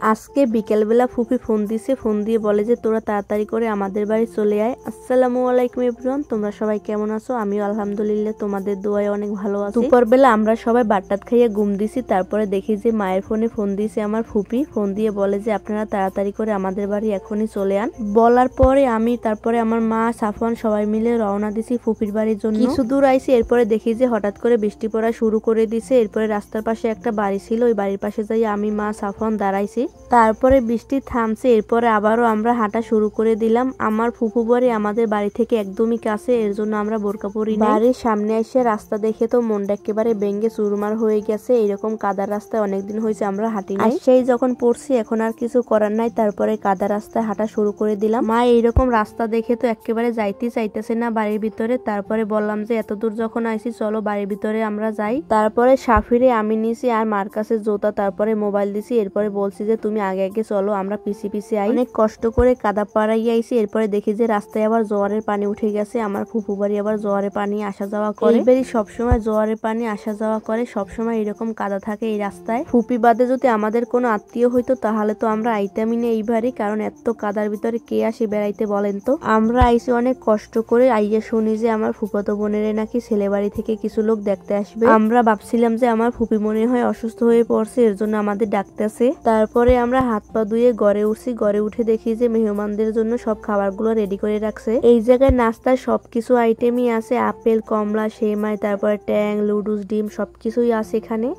আজকে বিকেলবেলা ফুপি ফোন দিছে, ফোন দিয়ে বলে যে তোরা তাড়াতাড়ি করে আমাদের বাড়ি চলে আয়। আসসালামু আলাইকুম এভরিওয়ান, তোমরা সবাই কেমন আছো? আমিও আলহামদুলিল্লাহ তোমাদের দোয়ায় অনেক ভালো আছি। দুপুরবেলা আমরা সবাই বাট্টাত খাইয়ে ঘুম দিছি, তারপরে দেখি যে মায়ের ফোনে ফোন দিয়েছে আমার ফুপি, ফোন দিয়ে বলে যে আপনারা তাড়াতাড়ি করে আমাদের বাড়ি এখনই চলে আন। বলার পরে আমি তারপরে আমার মা সাফওয়ান সবাই মিলে রওনা দিছি ফুপির বাড়ির জন্য। কিছু দূর আইছি, এরপরে দেখি যে হঠাৎ করে বৃষ্টি পড়া শুরু করে দিছে। এরপরে রাস্তার পাশে একটা বাড়ি ছিল, ওই বাড়ির পাশে যাই আমি মা সাফওয়ান দাঁড়াইছি। তারপরে বৃষ্টি থামছে, এরপরে আবারও আমরা হাঁটা শুরু করে দিলাম। আমার ফুফু বাড়ি আমাদের বাড়ি থেকে একদমই কাছে, এর জন্য আমরা বোরকা পরি। বাড়ির সামনে এসে রাস্তা দেখে তো মনটা একেবারে ভেঙে চুরমার হয়ে গেছে। এরকম কাদার রাস্তায় অনেকদিন হয়েছে আমরা হাঁটি নাই, সেই যখন পড়ছি এখন আর কিছু করার নাই। তারপরে কাদা রাস্তায় হাঁটা শুরু করে দিলাম। মা এইরকম রাস্তা দেখে তো একেবারে যাইতে চাইতেছে না বাড়ির ভিতরে। তারপরে বললাম যে এত দূর যখন আইছি চলো বাড়ির ভিতরে আমরা যাই। তারপরে সাফিরে আমি নিছি আর মার কাছে জোতা, তারপরে মোবাইল দিছি। এরপরে বলছি যে তুমি আগে আগে চলো, আমরা পিছিয়ে পিছিয়ে আই। অনেক কষ্ট করে কাদা পাড়াই আইছি। এরপরে দেখি যে রাস্তায় আবার জোয়ারের পানি উঠে গেছে। আমার ফুফু বাড়ি আবার জোয়ারের পানি আসা যাওয়া করে, এইবারই সবসময় জোয়ারের পানি আসা যাওয়া করে, সবসময় এরকম কাদা থাকে এই রাস্তায়। ফুপি বাদে যদি আমাদের কোনো আত্মীয় হইতো তাহলে তো আমরা আইতামই না এইবারই, কারণ এত কাদার ভিতরে কে আসে বেড়াইতে বলেন তো। আমরা আইছি অনেক কষ্ট করে, আইয়া শুনি যে আমার ফুফাতো বোনের নাকি ছেলে বাড়ি থেকে কিছু লোক দেখতে আসবে। আমরা ভাবছিলাম যে আমার ফুপি মনে হয় অসুস্থ হয়ে পড়ছে, এর জন্য আমাদের ডাকতেছে। তারপরে আমরা হাত পা ধুয়ে ঘরে উঠছি। ঘরে উঠে দেখি যে মেহমানদের জন্য সব খাবারগুলো রেডি করে রাখছে। এই জায়গায় নাস্তার সবকিছু আইটেমই আছে, আপেল, কমলা, সেমাই, তারপরে ট্যাং, লুডুস, ডিম সবকিছুই আছে এখানে।